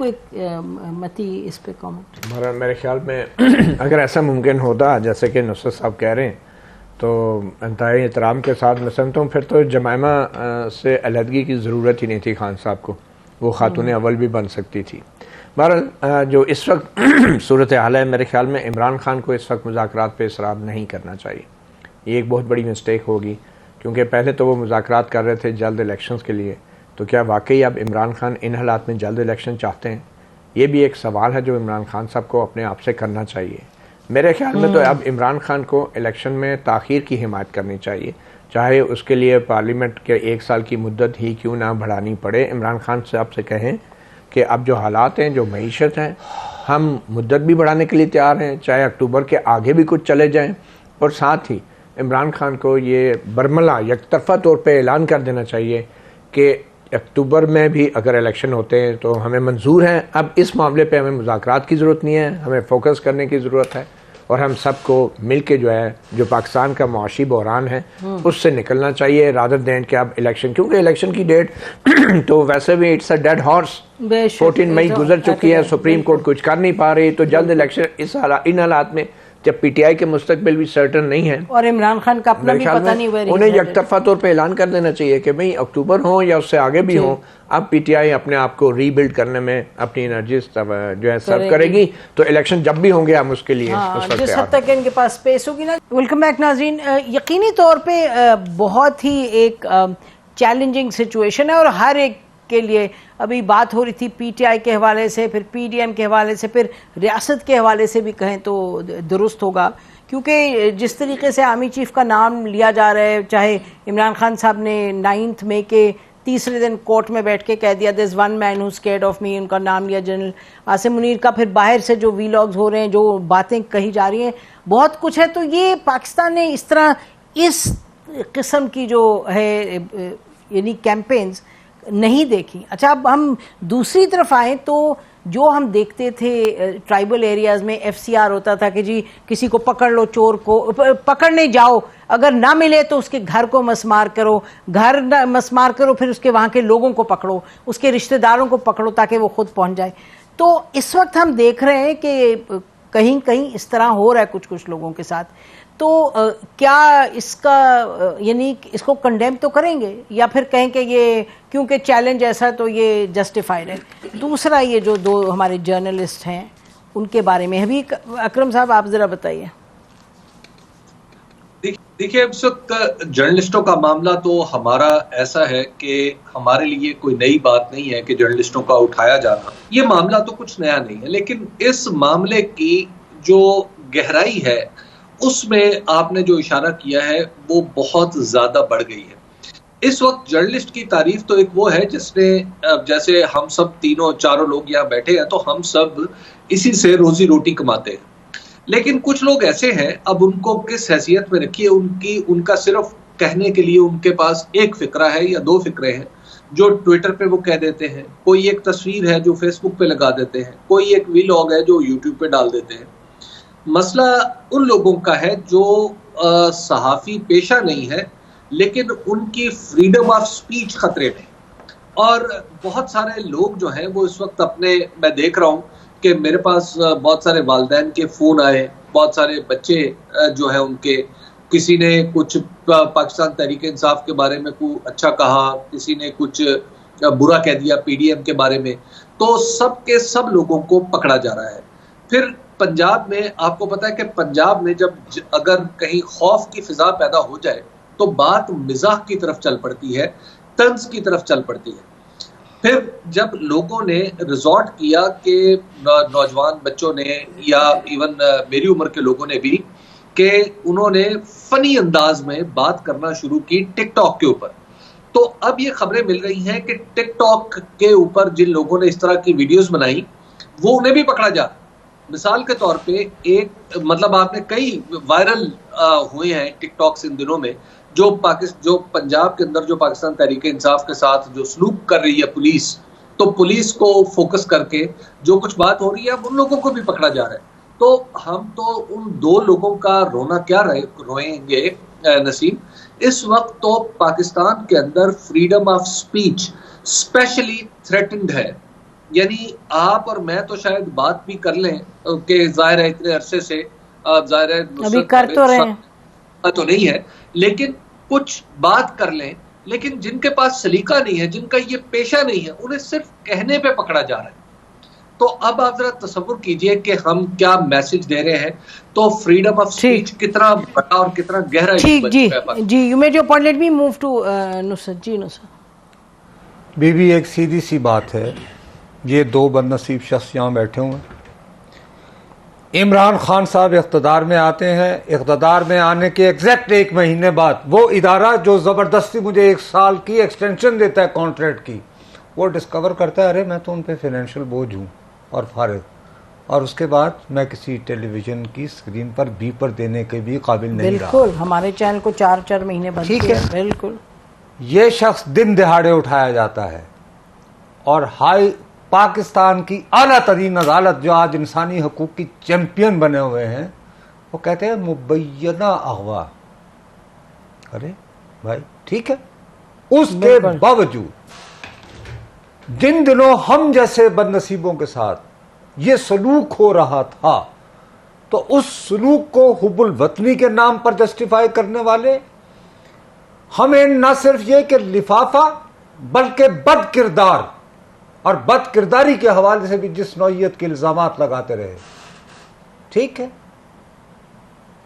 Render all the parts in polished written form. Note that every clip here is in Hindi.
कोई मती इस पे कमेंट? मेरे ख्याल में अगर ऐसा मुमकिन होता जैसे कि नुसरत साहब कह रहे हैं तो इंतहाई एहतराम के साथ मैं समझता हूँ फिर तो जमाइमा से अलहदगी की ज़रूरत ही नहीं थी खान साहब को, वो खातून अव्वल भी बन सकती थी। बहरहाल जो इस वक्त सूरत हाल है, मेरे ख्याल में इमरान खान को इस वक्त मुज़ाकरात पे इसरार नहीं करना चाहिए। ये एक बहुत बड़ी मिस्टेक होगी, क्योंकि पहले तो वो मुज़ाकरात कर रहे थे जल्द इलेक्शंस के लिए, तो क्या वाकई अब इमरान खान इन हालात में जल्द इलेक्शन चाहते हैं? ये भी एक सवाल है जो इमरान खान साहब को अपने आप से करना चाहिए। मेरे ख्याल में तो अब इमरान खान को इलेक्शन में ताख़ीर की हिमायत करनी चाहिए, चाहे उसके लिए पार्लियामेंट के 1 साल की मुद्दत ही क्यों ना बढ़ानी पड़े। इमरान खान साहब से कहें कि अब जो हालात हैं, जो मईशत है, हम मुद्दत भी बढ़ाने के लिए तैयार हैं, चाहे अक्टूबर के आगे भी कुछ चले जाएं। और साथ ही इमरान खान को ये बरमला यकतरफा तौर पे ऐलान कर देना चाहिए कि अक्टूबर में भी अगर इलेक्शन होते हैं तो हमें मंजूर हैं, अब इस मामले पे हमें मुज़ाकरात की ज़रूरत नहीं है, हमें फोकस करने की ज़रूरत है और हम सबको मिल के जो है जो पाकिस्तान का मुआशी बहरान है उससे निकलना चाहिए, रादर देन कि अब इलेक्शन, क्योंकि इलेक्शन की डेट तो वैसे भी इट्स अ डेड हॉर्स। 14 मई गुजर चुकी है, सुप्रीम कोर्ट कुछ कर नहीं पा रही, तो जल्द इलेक्शन इन हालात में जब पीटीआई के मुस्तकबिल भी सर्टन नहीं है और इमरान खान का अपना भी पता नहीं, उन्हें यकतरफा तौर पे ऐलान कर देना चाहिए कि भाई अक्टूबर हो या उससे आगे भी हो, अब पीटीआई अपने आप को रीबिल्ड करने में अपनी एनर्जी जो है सर्व करेगी, तो इलेक्शन जब भी होंगे हम उसके लिए जिस हद तक इनके पास स्पेस होगी ना। वेलकम बैक नाज़रीन। यकीनी तौर पे बहुत ही एक चैलेंजिंग सिचुएशन है और हर एक के लिए अभी बात हो रही थी पीटीआई के हवाले से, फिर पीडीएम के हवाले से, फिर रियासत के हवाले से भी कहें तो दुरुस्त होगा, क्योंकि जिस तरीके से आर्मी चीफ का नाम लिया जा रहा है, चाहे इमरान खान साहब ने 9 मई के तीसरे दिन कोर्ट में बैठ के कह दिया this one man who scared of me, उनका नाम लिया जनरल आसिम मुनीर का, फिर बाहर से जो वीलॉग्स हो रहे हैं, जो बातें कही जा रही हैं, बहुत कुछ है। तो ये पाकिस्तान ने इस तरह इस किस्म की जो है यानी कैंपेन्स नहीं देखी। अच्छा, अब हम दूसरी तरफ आए तो जो हम देखते थे ट्राइबल एरियाज में एफसीआर होता था कि जी किसी को पकड़ लो, चोर को पकड़ने जाओ, अगर ना मिले तो उसके घर को मसमार करो, घर मसमार करो, फिर उसके वहाँ के लोगों को पकड़ो, उसके रिश्तेदारों को पकड़ो ताकि वो खुद पहुँच जाए। तो इस वक्त हम देख रहे हैं कि कहीं कहीं इस तरह हो रहा है कुछ कुछ लोगों के साथ। तो क्या इसका यानी इसको कंडेम तो करेंगे या फिर कहें कि ये क्योंकि चैलेंज ऐसा तो ये जस्टिफाइड है? दूसरा, ये जो 2 हमारे जर्नलिस्ट हैं उनके बारे में अभी अकरम साहब आप जरा बताइए। देखिए, इस वक्त जर्नलिस्टों का मामला तो हमारा ऐसा है कि हमारे लिए कोई नई बात नहीं है कि जर्नलिस्टों का उठाया जाना, ये मामला तो कुछ नया नहीं है, लेकिन इस मामले की जो गहराई है उसमें आपने जो इशारा किया है वो बहुत ज्यादा बढ़ गई है। इस वक्त जर्नलिस्ट की तारीफ तो एक वो है जिसने, जैसे हम सब तीनों चारों लोग यहाँ बैठे हैं तो हम सब इसी से रोजी रोटी कमाते हैं, लेकिन कुछ लोग ऐसे हैं, अब उनको किस हैसियत में रखिए, उनका सिर्फ कहने के लिए उनके पास एक फिक्रा है या 2 फिक्रे हैं जो ट्विटर पे वो कह देते हैं, कोई एक तस्वीर है जो फेसबुक पे लगा देते हैं, कोई एक वीलॉग है जो यूट्यूब पे डाल देते हैं। मसला उन लोगों का है जो सहाफ़ी पेशा नहीं है, लेकिन उनकी फ्रीडम ऑफ स्पीच खतरे में। और बहुत सारे लोग जो हैं वो इस वक्त अपने, मैं देख रहा हूँ कि मेरे पास बहुत सारे वालिदैन के फ़ोन आए, बहुत सारे बच्चे जो है उनके, किसी ने कुछ पाकिस्तान तहरीक इंसाफ के बारे में कुछ अच्छा कहा, किसी ने कुछ बुरा कह दिया पीडीएम के बारे में, तो सब के सब लोगों को पकड़ा जा रहा है। फिर पंजाब में आपको पता है कि पंजाब में जब अगर कहीं खौफ की फिजा पैदा हो जाए तो बात मिजाह की तरफ चल पड़ती है, तंज की तरफ चल पड़ती है। फिर जब लोगों ने रिजॉर्ट किया कि नौजवान बच्चों ने या इवन मेरी उम्र के लोगों ने भी, कि उन्होंने फनी अंदाज में बात करना शुरू की टिकटॉक के ऊपर, तो अब ये खबरें मिल रही हैं कि टिकटॉक के ऊपर जिन लोगों ने इस तरह की वीडियोस बनाई वो उन्हें भी पकड़ा जा। मिसाल के तौर पे एक, मतलब आपने कई वायरल हुए हैं टिकटॉक्स इन दिनों में, जो पंजाब के अंदर जो पाकिस्तान तहरीक इंसाफ के साथ जो सलूक कर रही है पुलिस, तो पुलिस को फोकस करके जो कुछ बात हो रही है अब उन लोगों को भी पकड़ा जा रहा है। तो हम तो उन 2 लोगों का रोना क्या रोएंगे नसीम, इस वक्त तो पाकिस्तान के अंदर freedom of speech specially threatened है। यानी आप और मैं तो शायद बात भी कर लें कि जाहिर है इतने अरसे से जाहिर है अभी कर तो रहे हैं तो नहीं है, लेकिन कुछ बात कर लें। लेकिन जिनके पास सलीका नहीं है, जिनका ये पेशा नहीं है, उन्हें सिर्फ कहने पे पकड़ा जा रहा है। तो अब आप जरा तसव्वुर कीजिए कि हम क्या मैसेज दे रहे हैं। तो फ्रीडम ऑफ स्पीच कितना बड़ा और कितना गहरा ठीक जी you made your point, let me move to Nusrat ji. Nusrat बीबी, एक सीधी सी बात है, ये दो बदनसीब शख्स यहाँ बैठे हुए हैं। इमरान खान साहब इक़्तिदार में आते हैं, इक़्तिदार में आने के एग्जैक्ट 1 महीने बाद वो इदारा जो ज़बरदस्ती मुझे 1 साल की एक्सटेंशन देता है कॉन्ट्रैक्ट की, वो डिस्कवर करता है अरे मैं तो उन पे फाइनेंशियल बोझ हूँ और फारिग, और उसके बाद मैं किसी टेलीविज़न की स्क्रीन पर बीपर देने के भी काबिल नहीं रहा। बिल्कुल, हमारे चैनल को 4 महीने बंद ठीक किया। है, बिल्कुल। ये शख्स दिन दिहाड़े उठाया जाता है और हाई पाकिस्तान की आला तरीन अदालत जो आज इंसानी हकूक़ की चैंपियन बने हुए हैं, वो कहते हैं मुबैना अगवा। अरे भाई ठीक है, उसके बावजूद जिन दिनों हम जैसे बदनसीबों के साथ ये सलूक हो रहा था, तो उस सलूक को हुब्बुल वतनी के नाम पर जस्टिफाई करने वाले हमें न सिर्फ ये कि लिफाफा बल्कि बद किरदार और बद किरदारी के हवाले से भी जिस नौइयत के इल्जामात लगाते रहे। ठीक है,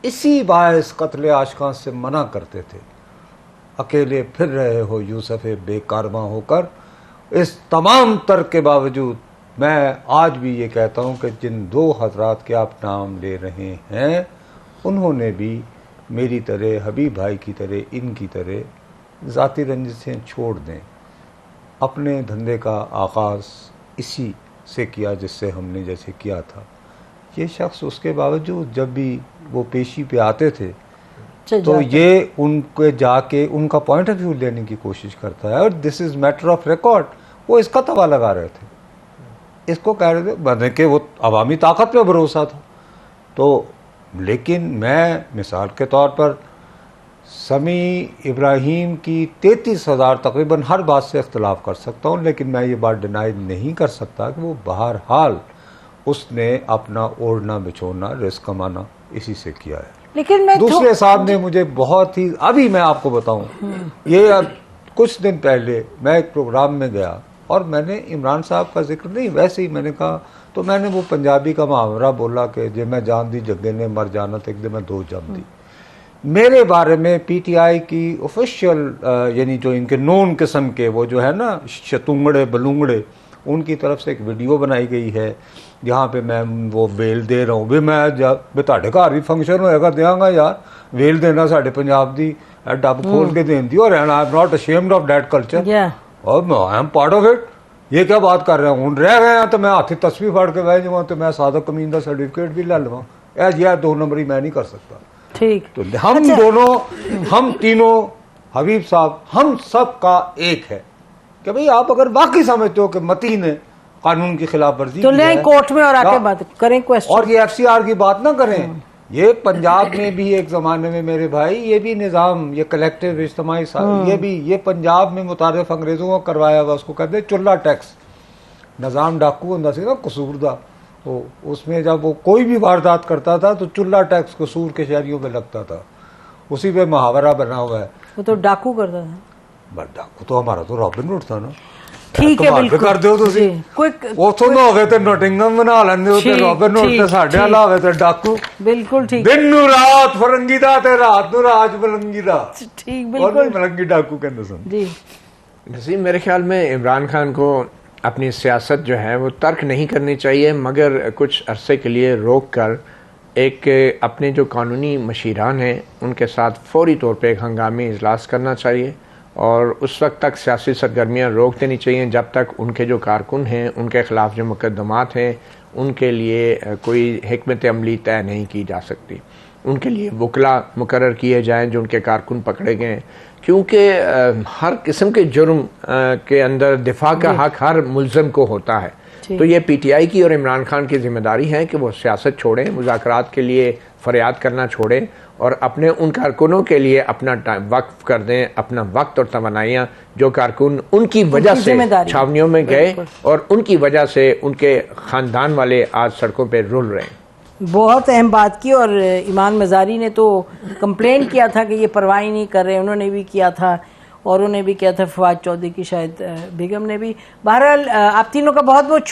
इसी बायस कत्ल आशकां से मना करते थे। अकेले फिर रहे हो यूसुफ बेकारमा होकर। इस तमाम तर्क के बावजूद मैं आज भी ये कहता हूँ कि जिन 2 हजरात के आप नाम ले रहे हैं, उन्होंने भी मेरी तरह, हबीब भाई की तरह, इनकी तरह ज़ाती रंजिशें छोड़ दें। अपने धंधे का आगाज़ इसी से किया जिससे हमने जैसे किया था। ये शख्स उसके बावजूद जब भी वो पेशी पे आते थे तो ये उनके जाके उनका पॉइंट ऑफ व्यू लेने की कोशिश करता है, और this is matter of record. वो इसका तवा लगा रहे थे, इसको कह रहे थे बने कि वो अवामी ताकत पे भरोसा था। तो लेकिन मैं मिसाल के तौर पर समी इब्राहीम की 33,000 तकरीबन हर बात से इख्तलाफ कर सकता हूँ, लेकिन मैं ये बात डिनाई नहीं कर सकता कि वो बहरहाल उसने अपना ओढ़ना बिछोना रिस्क कमाना इसी से किया है। लेकिन मैं दूसरे साहब ने मुझे बहुत ही, अभी मैं आपको बताऊं, ये कुछ दिन पहले मैं एक प्रोग्राम में गया और मैंने इमरान साहब का जिक्र नहीं, वैसे ही मैंने कहा, तो मैंने वो पंजाबी का मुहावरा बोला कि जे मैं जान दी जग्गे ने मर जाना तो एक दिन मैं 2 जम दी। मेरे बारे में पीटीआई की ऑफिशियल यानी जो इनके नोन किस्म के वो जो है ना शतुंगड़े बलूंगड़े, उनकी तरफ से एक वीडियो बनाई गई है जहाँ पे मैं वो वेल दे रहा हूँ। भी मैं जब ਤੁਹਾਡੇ घर भी फंक्शन होएगा देंगा यार, वेल देना साढ़े पंजाब दी डब खोल के देन दी, और I am not ashamed of that culture और I am part of it. ये क्या बात कर रहे हैं, हूँ रह गए हैं तो मैं हाथी तस्वीर फाड़ के बह जाऊँ तो मैं सादक कमीन का सर्टिफिकेट भी ले लवां। यह 2 नंबरी मैं नहीं कर सकता। ठीक, तो हम दोनों, हम तीनों, हबीब साहब, हम सब का एक है कि भाई आप अगर वाकई समझते हो कि मतीन है कानून की खिलाफ वर्जी तो ले कोर्ट में और आके बात करें क्वेश्चन, और ये एफसीआर की बात ना करें। ये पंजाब में भी एक जमाने में मेरे भाई ये भी निज़ाम, ये कलेक्टिव इज्तिमाई, ये भी ये पंजाब में मुतारिफ अंग्रेजों को करवाया हुआ, उसको कहते हैं चुल्ला टैक्स। निज़ाम डाकू होता सी ना कसूरदा, तो उसमें जब वो कोई भी वारदात करता था तो चुल्ला टैक्स कसूर के शहरियों में लगता था, उसी पे मुहावरा बना हुआ है। वो तो डाकू करता था, बट डाकू तो हमारा तो रॉबिन हुड था ना। ठीक है, बिल्कुल कर दो तुसी उथों ना होवे ते नोटिंगम बना लेंदे हो ते रॉबिन हुड ते साडे वाला होवे ते डाकू। बिल्कुल ठीक, दिन नु रात फरंगी दा ते रात नु राज मलंगी दा। ठीक, बिल्कुल मलंगी डाकू कहंदे सन जी। नसीम, मेरे ख्याल में इमरान खान को अपनी सियासत जो है वो तर्क नहीं करनी चाहिए, मगर कुछ अरसे के लिए रोक कर एक अपने जो कानूनी मशीरान हैं उनके साथ फौरी तौर पे एक हंगामी इजलास करना चाहिए, और उस वक्त तक सियासी सरगर्मियाँ रोक देनी चाहिए जब तक उनके जो कारकुन हैं उनके ख़िलाफ़ जो मुकदमात हैं उनके लिए कोई हिकमत अमली तय नहीं की जा सकती। उनके लिए वकला मुकर्रर किए जाएँ जो उनके कारकुन पकड़े गए, क्योंकि हर किस्म के जुर्म के अंदर दिफा का हक हर मुल्ज़म को होता है। तो ये पीटीआई की और इमरान खान की जिम्मेदारी है कि वो सियासत छोड़ें, मुज़ाकरात के लिए फरियाद करना छोड़ें और अपने उन कारकुनों के लिए अपना टाइम वक्फ कर दें, अपना वक्त और तवन्नाइयाँ, जो कारकुन उनकी वजह से छावनियों में गए और उनकी वजह से उनके ख़ानदान वाले आज सड़कों पर रुल रहे हैं। बहुत अहम बात की। और ईमान मज़ारी ने तो कंप्लेन किया था कि ये परवाह ही नहीं कर रहे, उन्होंने भी किया था और उन्होंने भी किया था, फवाद चौधरी की शायद बेगम ने भी। बहरहाल आप तीनों का बहुत बहुत